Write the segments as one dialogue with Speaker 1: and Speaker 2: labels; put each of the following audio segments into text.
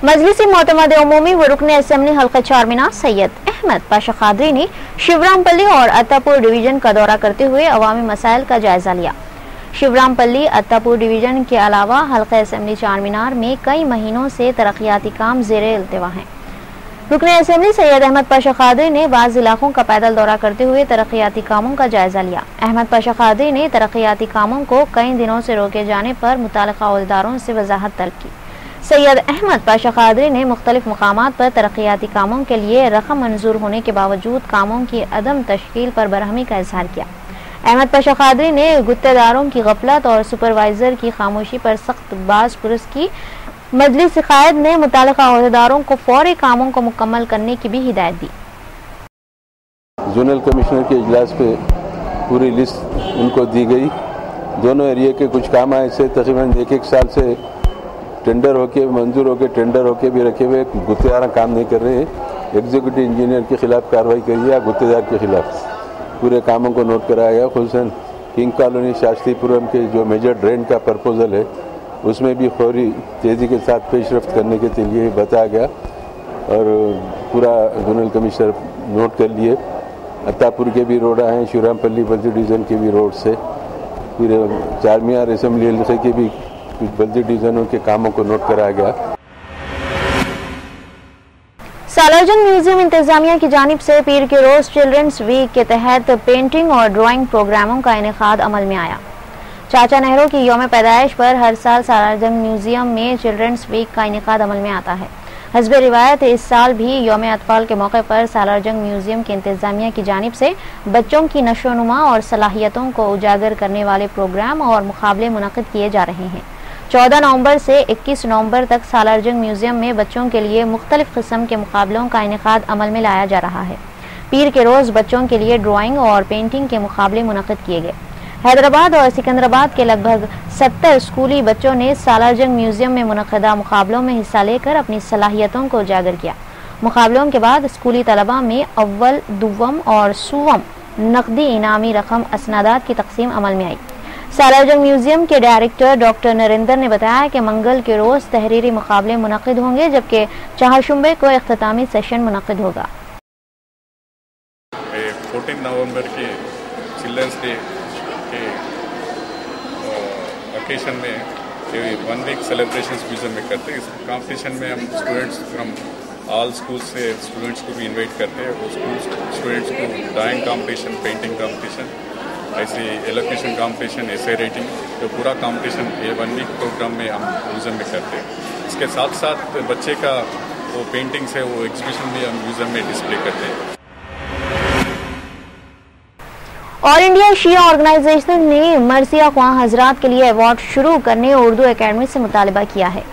Speaker 1: मजलिसी मोतमद उमूमी व रुकन असम्बली हल्का चारमीनार सैयद अहमद पाशा कादरी ने शिवरामपल्ली और अत्तापुर डिवीजन का दौरा करते हुए अवामी मसाइल का जायजा लिया। शिवरामपल्ली अत्तापुर डिवीजन के अलावा हल्का असम्बली चारमीनार में कई महीनों से तरक्याती काम ज़ेरे इल्तिवा हैं। रुकन असम्बली सैयद अहमद पाशा कादरी ने बाज़ इलाकों का पैदल दौरा करते हुए तरक्याती कामों का जायजा लिया। अहमद पाशा कादरी ने तरक्याती कामों को कई दिनों से रोके जाने पर मुताल्लिक़ा अहदेदारों से वजाहत तलब की। सैयद अहमद पाशा कादरी ने मुख्तलिफ मकामात पर तरक्याती कामों के लिए रकम मंजूर होने के बावजूद कामों की अदम तश्कील पर बरहमी का इजहार किया। अहमद पाशा कादरी ने गुत्तेदारों की गफलत और सुपरवाइजर की खामोशी पर सख्त बाज़ पुरस की। मजलिस कायद ने मुताल्लिक़ा अहदेदारों को फौरी कामों को मुकम्मल करने की भी हिदायत दी।
Speaker 2: जोनल कमिश्नर के इजलास पे पूरी लिस्ट उनको दी गई। दोनों एरिया के कुछ काम ऐसे तकरीबन एक साल से टेंडर होके मंजूर होके टेंडर होके भी रखे हुए, गुत्तेदार काम नहीं कर रहे हैं। एग्जीक्यूटिव इंजीनियर के खिलाफ कार्रवाई करी या गुत्तेदार के खिलाफ पूरे कामों को नोट कराया गया। खुलसन किंग कॉलोनी शास्त्रीपुरम के जो मेजर ड्रेन का प्रपोजल है उसमें भी फौरी तेज़ी के साथ पेशरफ्त करने के लिए बताया गया और पूरा जोनल कमिश्नर नोट कर लिए। अत्तापुर के भी रोड आए, शिवरामपल्ली बल्दी डिवीज़न के भी रोड से, फिर चारमीनार असेंबली हल्के के भी कुछ बल्दी डिवीज़नों के कामों को नोट कराया गया।
Speaker 1: सालारजंग म्यूजियम इंतजामिया की जानिब से पीर के रोज चिल्ड्रंस वीक के तहत पेंटिंग और ड्राइंग प्रोग्रामों का इनेकाद अमल में आया। चाचा नेहरू की यौम पैदाइश पर हर साल सालारजंग म्यूजियम में चिल्ड्रंस वीक का इनेकाद अमल में आता है। हस्बे रिवायत इस साल भी यौम अतफाल के मौके पर सालारजंग म्यूजियम की इंतजामिया की जानिब से बच्चों की नशोनुमा और सलाहियतों को उजागर करने वाले प्रोग्राम और मुकाबले मुनक़िद किए जा रहे हैं। 14 नवंबर से 21 नवंबर तक सालारजंग म्यूजियम में बच्चों के लिए मुख्तलिफ किस्म के मुकाबलों का इनेकाद अमल में लाया जा रहा है। पीर के रोज बच्चों के लिए ड्राइंग और पेंटिंग के मुकाबले मुनक़िद किए गए। हैदराबाद और सिकंदराबाद के लगभग 70 स्कूली बच्चों ने सालारजंग म्यूजियम में मुनक़िदा मुकाबलों में हिस्सा लेकर अपनी सलाहियतों को उजागर किया। मुकाबलों के बाद स्कूली तलबा में अव्वल, दुव्वम और सुवम नकदी इनामी रकम असनादात की तकसीम अमल में आई। सालारजंग म्यूजियम के डायरेक्टर डॉक्टर नरेंद्र ने बताया कि मंगल के रोज तहरीरी मुकाबले मुनक़िद होंगे, जबकि चहारशुंबे को इख्तितामी सेशन मुनक़िद होगा।
Speaker 3: 14 नवंबर के चिल्ड्रंस डे के ओकेशन में 1 वीक सेलिब्रेशंस म्यूजियम में करते हैं। इस कंपटीशन में हम स्टूडेंट्स फ्रॉम ऑल स्कूल से स्टूडेंट्स को भी इनवाइट करते हैं। वो स्टूडेंट्स को ड्राइंग कंपटीशन, पेंटिंग कंपटीशन, ऐसे एलोकेशन कंपटीशन, एसे रेटिंग, तो पूरा कंपटीशन ये 1 वीक प्रोग्राम में हम म्यूजियम में करते हैं। इसके साथ साथ बच्चे का वो पेंटिंग्स है वो एग्जीबिशन भी हम म्यूजियम में डिस्प्ले करते हैं।
Speaker 1: ऑल इंडिया शिया ऑर्गेनाइजेशन ने मरसिया ख्वां हजरात के लिए अवार्ड शुरू करने उर्दू एकेडमी से मुतालबा किया है।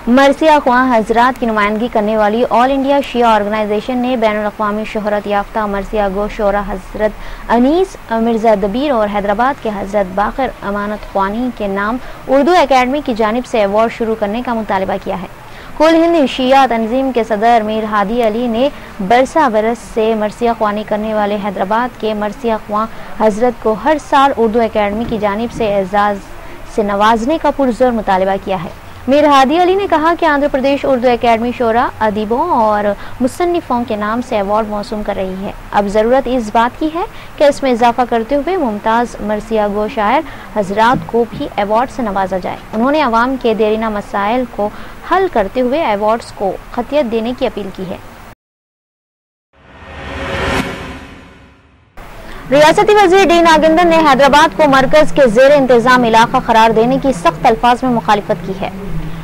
Speaker 1: मरसिया ख्वां हजरात की नुमाइंदगी करने वाली ऑल इंडिया शिया ऑर्गेनाइजेशन ने बैनुल अक़वामी शोहरत याफ्ता मरसिया गो शोरा हजरत अनीस मिर्ज़ा दबीर और हैदराबाद के हजरत बाकर अमानत ख्वानी के नाम उर्दू एकेडमी की जानिब से अवार्ड शुरू करने का मुतालबा किया है। कुल हिंद शिया तंजीम के सदर मीर हादी अली ने बरसा बरस से मरसिया ख्वानी करने वाले हैदराबाद के मरसिया ख्वां हजरत को हर साल उर्दू एकेडमी की जानिब से एजाज़ से नवाजने का पुरज़ोर मुतालबा किया है। मीर हादी अली ने कहा कि आंध्र प्रदेश उर्दू एकेडमी शोरा अदीबों और मुसन्निफों के नाम से अवार्ड मौसूम कर रही है। अब ज़रूरत इस बात की है कि इसमें इजाफा करते हुए मुमताज़ मरसिया गो शायर हजरात को भी अवार्ड से नवाजा जाए। उन्होंने अवाम के देरीना मसाइल को हल करते हुए अवार्ड्स को खतियत देने की अपील की है। रियासती वज़ीर डी नागेंद्र ने हैदराबाद को मरकज के ज़ेर इंतजाम इलाका करार देने की सख्त अल्फाज में मुखालिफत की है।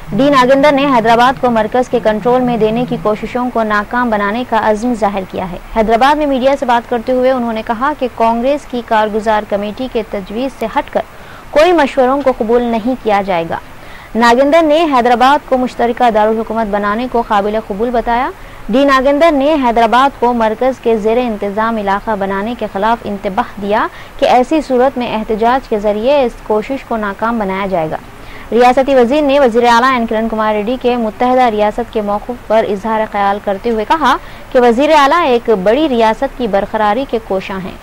Speaker 1: डी नागेंद्र ने हैदराबाद को मरकज के कंट्रोल में देने की कोशिशों को नाकाम बनाने का अज़्म जाहिर किया है। हैदराबाद में मीडिया से बात करते हुए उन्होंने कहा कि कांग्रेस की कारगुजार कमेटी के तजवीज़ से हटकर कोई मशवरों को कबूल नहीं किया जाएगा। नागेंद्र ने हैदराबाद को मुश्तरका दारुल हुकूमत बनाने को काबिल कबूल बताया। डी नागेंद्र ने हैदराबाद को मरकज के ज़ेर इंतजाम इलाका बनाने के खिलाफ इंतबाह दिया कि ऐसी सूरत में एहतजाज के जरिए इस कोशिश को नाकाम बनाया जाएगा। रियासती वजीर ने वजीर आला एन किरण कुमार रेड्डी के मुत्तहदा रियासत के मौक़िफ़ पर इजहार ख्याल करते हुए कहा कि वजीर आला एक बड़ी रियासत की बरकरारी के कोशां हैं।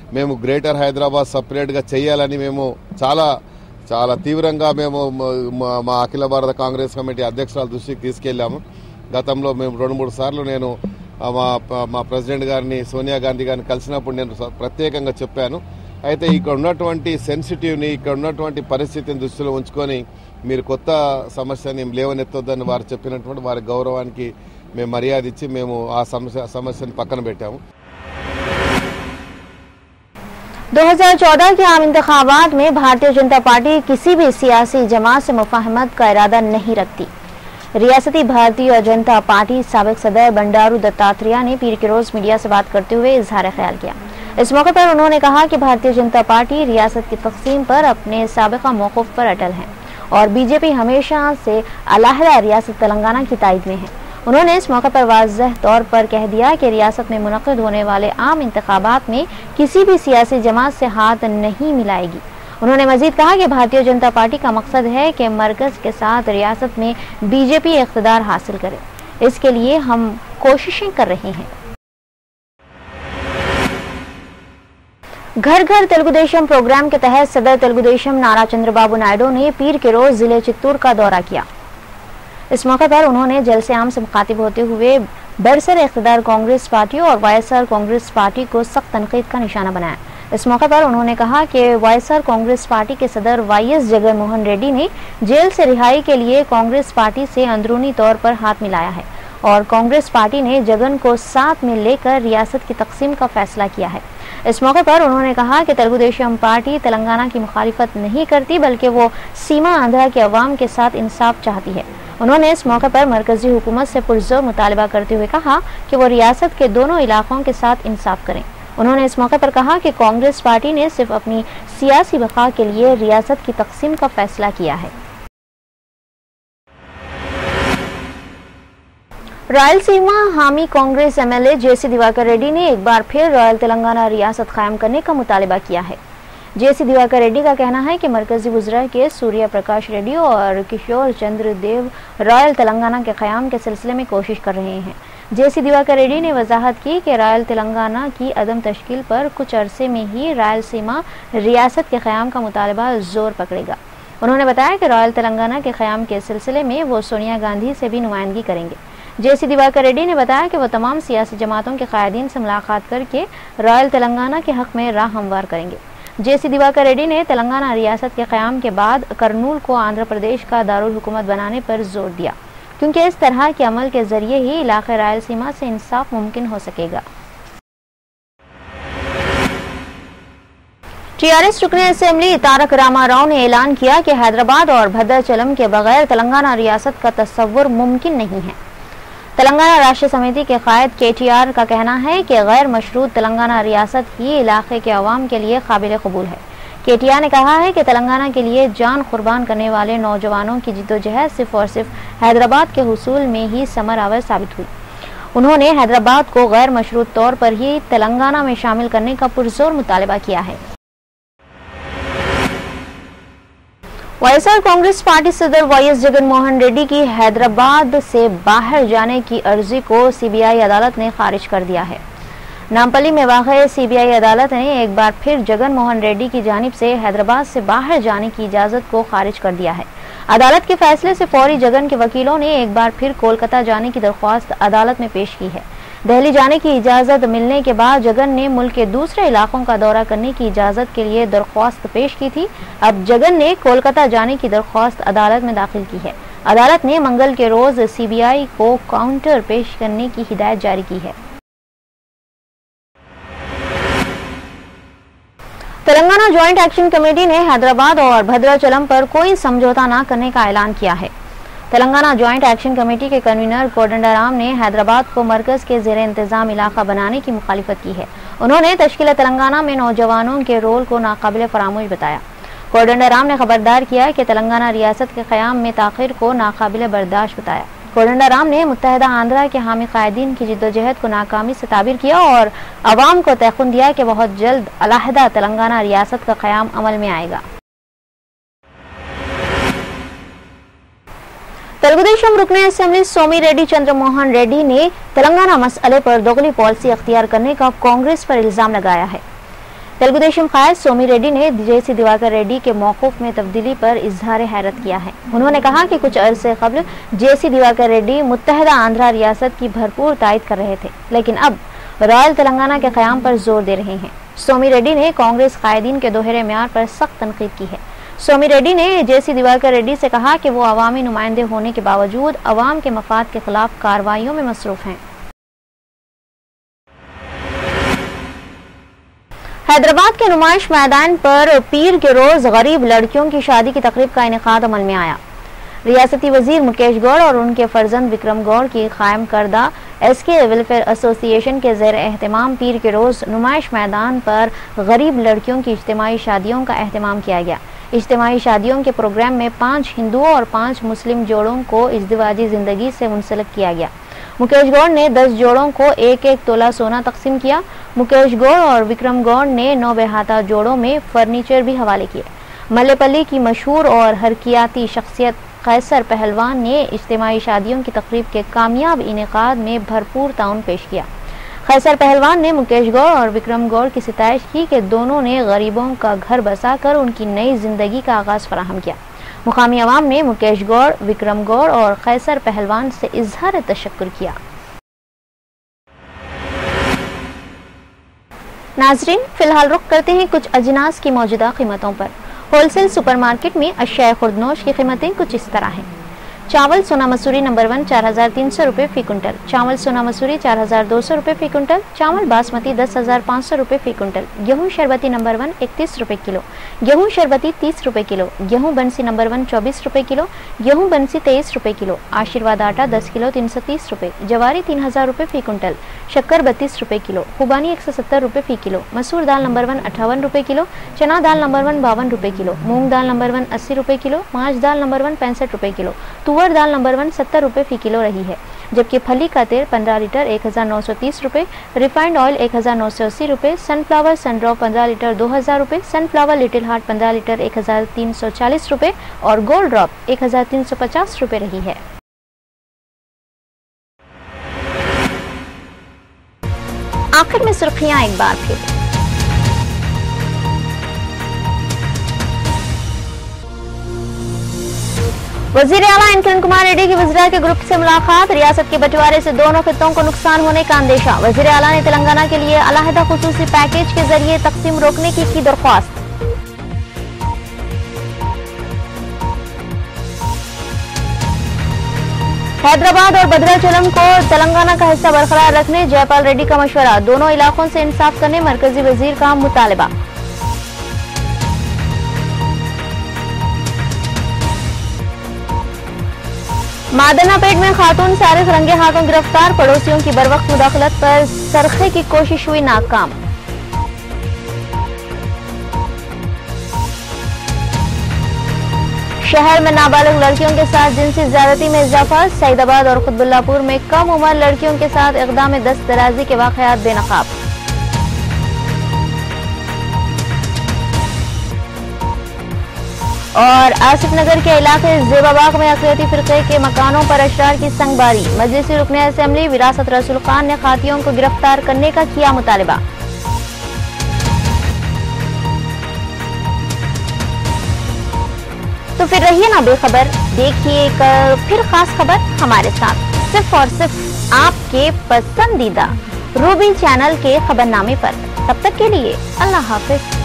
Speaker 4: మేము గ్రేటర్ హైదరాబాద్ సెపరేట్ గా చేయాలని మేము చాలా చాలా తీవ్రంగా మేము మా అఖిల భారత కాంగ్రెస్ కమిటీ అధ్యక్షురాల దృష్టికి తీసుకెళ్లాము. గతంలో మేము 2-3 సార్లు నేను మా ప్రెసిడెంట్ గారిని సోనియా గాంధీ గారిని కలిసినప్పుడు నేను ప్రత్యేకంగా చెప్పాను. అయితే ఇక్కడ ఉన్నటువంటి సెన్సిటివ్ని, ఇక్కడ ఉన్నటువంటి పరిస్థితిని దృష్టిలో ఉంచుకొని మీరు కొత్త సమస్యని లేవనెత్తొద్దని వారు చెప్పినటువంటి వారి గౌరవానికి మేము మర్యాద ఇచ్చి మేము ఆ సమస్యని పక్కన పెట్టాము.
Speaker 1: 2014 के आम इंतखाबात में भारतीय जनता पार्टी किसी भी सियासी जमात से मुफाहमत का इरादा नहीं रखती. रियासती भारतीय जनता पार्टी साबिक सदर बंडारू दत्तात्रेय ने पीर के रोज मीडिया से बात करते हुए इजहार ख्याल किया. इस मौके पर उन्होंने कहा कि भारतीय जनता पार्टी रियासत की तक़सीम पर अपने साबिक़ा मौक़िफ़ पर अटल है और बीजेपी हमेशा से अलहदा रियासत तेलंगाना की तायद में है. उन्होंने इस मौके पर वाज़ेह तौर पर कह दिया कि रियासत में मुनक़िद होने वाले आम इंतखाबात में किसी भी सियासी जमात से हाथ नहीं मिलाएगी. उन्होंने मजीद कहा कि भारतीय जनता पार्टी का मकसद है कि मरकज़ के साथ रियासत में बीजेपी इक़्तिदार हासिल करे. इसके लिए हम कोशिशें कर रहे हैं. घर घर तेलुगु देशम प्रोग्राम के तहत सदर तेलुगु देशम नारा चंद्रबाबू नायडू ने पीर के रोज जिले चित्तूर का दौरा किया. इस मौके पर उन्होंने जलसे आम से मुखातिब होते हुए बरसर इख्तिदार कांग्रेस पार्टी और वाईएसआर कांग्रेस पार्टी को सख्त तनकीद का निशाना बनाया. इस मौके पर उन्होंने कहा कि वाईएसआर कांग्रेस पार्टी के सदर वाईएस जगन मोहन रेड्डी ने जेल से रिहाई के लिए कांग्रेस पार्टी से अंदरूनी तौर पर हाथ मिलाया है और कांग्रेस पार्टी ने जगन को साथ में लेकर रियासत की तकसीम का फैसला किया है. इस मौके पर उन्होंने कहा कि तेलुगु देशम पार्टी तेलंगाना की मुखालिफत नहीं करती बल्कि वो सीमा आंध्रा के अवाम के साथ इंसाफ चाहती है. उन्होंने इस मौके पर मरकजी हुकूमत से पुरजोर मुतालबा करते हुए कहा कि वो रियासत के दोनों इलाकों के साथ इंसाफ करें. उन्होंने इस मौके पर कहा कि कांग्रेस पार्टी ने सिर्फ अपनी सियासी बका के लिए रियासत की तकसीम का फैसला किया है. रायलसीमा हामी कांग्रेस एमएलए जेसी दिवाकर रेड्डी ने एक बार फिर रॉयल तेलंगाना रियासत कायम करने का मुतालबा किया है. जेसी दिवाकर रेड्डी का कहना है कि मरकजी वज़रा के सूर्य प्रकाश रेड्डी और किशोर चंद्र देव रॉयल तेलंगाना के क़याम के सिलसिले में कोशिश कर रहे हैं. जेसी दिवाकर रेड्डी ने वजाहत की कि रॉयल तेलंगाना की अदम तश्कील पर कुछ अरसे में ही रायलसीमा रियासत के क़याम का मुतालबा जोर पकड़ेगा. उन्होंने बताया कि रॉयल तेलंगाना के क़याम के सिलसिले में वो सोनिया गांधी से भी नुमाइंदगी करेंगे. जेसी दिवाकर रेड्डी ने बताया कि वो तमाम सियासी जमातों के कायदीन से मुलाकात करके रॉयल तेलंगाना के हक़ में राह हमवार करेंगे. जेसी दिवाकर रेड्डी ने तेलंगाना रियासत के क़याम के बाद करनूल को आंध्र प्रदेश का दारुल हुकूमत बनाने पर जोर दिया, क्योंकि इस तरह के अमल के जरिए ही इलाक़े रायलसीमा से इंसाफ मुमकिन हो सकेगा. टीआरएस रुकन असेंबली तारक रामाराव ने ऐलान किया कि हैदराबाद और भद्राचलम के बगैर तेलंगाना रियासत का तस्वुर मुमकिन नहीं है. तेलंगाना राष्ट्रीय समिति के कायद केटीआर का कहना है कि गैर मशरूत तेलंगाना रियासत ही इलाके के अवाम के लिए काबिल कबूल है. केटीआर ने कहा है कि तेलंगाना के लिए जान कुर्बान करने वाले नौजवानों की जिद्दोजहद सिर्फ और सिर्फ हैदराबाद के हुसूल में ही समर आवर साबित हुई. उन्होंने हैदराबाद को गैर मशरूत तौर पर ही तेलंगाना में शामिल करने का पुरजोर मुतालबा किया है. वाईएसआर कांग्रेस पार्टी सदर वाईएस जगन मोहन रेड्डी की हैदराबाद से बाहर जाने की अर्जी को सीबीआई अदालत ने खारिज कर दिया है. नामपल्ली में वाक़ सीबीआई अदालत ने एक बार फिर जगन मोहन रेड्डी की जानिब से हैदराबाद से बाहर जाने की इजाज़त को खारिज कर दिया है. अदालत के फैसले से फौरी जगन के वकीलों ने एक बार फिर कोलकाता जाने की दरख्वास्त अदालत में पेश की है. दिल्ली जाने की इजाज़त मिलने के बाद जगन ने मुल्क के दूसरे इलाकों का दौरा करने की इजाज़त के लिए दरख्वास्त पेश की थी. अब जगन ने कोलकाता जाने की दरख्वास्त अदालत में दाखिल की है. अदालत ने मंगल के रोज सीबीआई को काउंटर पेश करने की हिदायत जारी की है. तेलंगाना ज्वाइंट एक्शन कमेटी ने हैदराबाद और भद्राचलम पर कोई समझौता न करने का ऐलान किया है. तेलंगाना ज्वाइंट एक्शन कमेटी के कन्वीनर कोदंडराम ने हैदराबाद को मरकज के ज़ेर इंतजाम इलाका बनाने की मुखालिफत की है. उन्होंने तश्कील तेलंगाना में नौजवानों के रोल को नाकाबिल फरामोश बताया. कोदंडराम ने खबरदार किया कि तेलंगाना रियासत के क़याम में ताख़ीर को नाकाबिल बर्दाश्त बताया. कोदंडराम ने मुत्तहदा आंध्रा के हामी कायदीन की जिद्दोजहद को नाकामी से ताबीर किया और अवाम को तयक़ुन दिया कि बहुत जल्द अलहदा तेलंगाना रियासत का क़याम अमल में आएगा. तेलुगुदेशम रुकन असेंबली सोमिरेड्डी चंद्रमोहन रेड्डी ने तेलंगाना मसले पर दोगली पॉलिसी अख्तियार करने का कांग्रेस पर इल्जाम लगाया है. तेलुगु देशम कायद सोमी रेड्डी ने जेसी दिवाकर रेड्डी के मौकूफ में तब्दीली पर इजहार हैरत किया है। उन्होंने कहा कि कुछ अरसे कबल जेसी दिवाकर रेड्डी मुत्तहदा आंध्रा रियासत की भरपूर तायद कर रहे थे, लेकिन अब रॉयल तेलंगाना के क़याम पर जोर दे रहे हैं। सोमी रेड्डी ने कांग्रेस कायदीन के दोहरे म्यार पर सख्त तनकीद की है। सोमी रेड्डी ने जेसी दिवाकर रेड्डी से कहा कि वो अवामी नुमाइंदे होने के बावजूद अवाम के मफाद के खिलाफ कार्रवाइयों में मसरूफ हैं। हैदराबाद के नुमाइश मैदान पर पीर के रोज गरीब लड़कियों की शादी की तकरीब का इनेकाद अमल में आया। रियासती वजीर मुकेश गौड़ और उनके फर्जंद विक्रम गौड़ की कायम करदा एसके वेलफेयर एसोसिएशन के ज़ेर एहतमाम पीर के रोज नुमाइश मैदान पर गरीब लड़कियों की इज्तिमाई शादियों का एहतमाम किया गया। इज्तिमाई शादियों के प्रोग्राम में 5 हिंदुओं और 5 मुस्लिम जोड़ों को इज़्दिवाजी जिंदगी से मुंसलिक किया गया। मुकेश गौड़ ने 10 जोड़ों को 1-1 तोला सोना तकसीम किया। मुकेश गौड़ और विक्रम गौड़ ने 9 बेहाता जोड़ों में फर्नीचर भी हवाले किए। मल्लेपल्ली की मशहूर और हरकियाती शख्सियत कैसर पहलवान ने इज्तिमाई शादियों की तकरीब के कामयाब इनेकाद में भरपूर ताउन पेश किया। कैसर पहलवान ने मुकेश गौड़ और विक्रम गौड़ की सिताइश की कि दोनों ने गरीबों का घर बसाकर उनकी नई जिंदगी का आगाज फराहम किया। मुकामी अवाम ने मुकेश गौड़, विक्रम गौड़ और कैसर पहलवान से इजहार तशक्कुर किया। नाजरीन, फिलहाल रुख करते हैं कुछ अजनास की मौजूदा कीमतों पर। होलसेल सुपरमार्केट में अशिया खुर्दनोश की कीमतें कुछ इस तरह हैं। चावल सोना मसूरी नंबर 1 4300 रुपये फी कुंटल, चावल सोना मसूरी 4200 रुपये फी कुंटल, चावल बासमती 10500 रुपये फी कुंटल, गेहूं शरबती नंबर 1 31 रुपये किलो, गेहूं शरबती 30 रुपये किलो, गेहूं बंसी नंबर 1 24 रुपये किलो, गेहूं बंसी 23 रुपये किलो, आशीर्वाद आटा 10 किलो 330 रुपये, जवारी 3000 रुपये फी कुंटल, शक्कर 32 रुपये किलो, खुबानी 170 रुपये फी किलो, मसूर दाल नंबर 1 58 रुपये किलो, चना दाल नंबर 1 52 रुपये किलो, मूंग दाल नंबर 1 80 रुपये किलो, मांच दाल नंबर 1 65 रुपये किलो, तुअर दाल नंबर 1 70 रुपये फी किलो रही है, जबकि फली का तेल 15 लीटर 1930 रुपये, रिफाइंड ऑयल 1980 रुपये, सनफ्लावर सनड्रॉप 15 लीटर 2000 रुपये, सनफ्लावर लिटिल हार्ट 15 लीटर 1340 रुपये और गोल्ड ड्रॉप 1350 रुपये रही है। आखिर में सुर्खियां एक बार फिर। वजीर आला एन किरण कुमार रेड्डी की वज़ीरा के ग्रुप से मुलाकात, रियासत के बंटवारे से दोनों खित्तों को नुकसान होने का अंदेशा। वजीर आला ने तेलंगाना के लिए अलहदा खुसूसी पैकेज के जरिए तकसीम रोकने की दरख्वास्त। हैदराबाद और भद्राचलम को तेलंगाना का हिस्सा बरकरार रखने जयपाल रेड्डी का मशवरा, दोनों इलाकों से इंसाफ करने मरकजी वजीर का मुतालबा। मादनापेट में खातून सारिक रंगे हाथों गिरफ्तार, पड़ोसियों की बरवक्त मुदाखलत पर सरखे की कोशिश हुई नाकाम। शहर में नाबालिग लड़कियों के साथ जिनसी ज्यादती में इजाफा, सईदाबाद और कुतुबुल्लापुर में कम उम्र लड़कियों के साथ इक़दाम दस्त दराजी के वाक़यात बेनकाब। और आसिफ नगर के इलाके जेबाबाग में अक़लियती फ़िरक़े के मकानों पर अशरार की संगबारी, मजलिसी रुकने असेंबली विरासत रसूल खान ने खातियों को गिरफ्तार करने का किया मुतालबा। तो फिर रहिए ना बेखबर, देखिए फिर खास खबर हमारे साथ सिर्फ और सिर्फ आपके पसंदीदा रूबी चैनल के खबरनामे पर। तब तक के लिए अल्लाह हाफिज।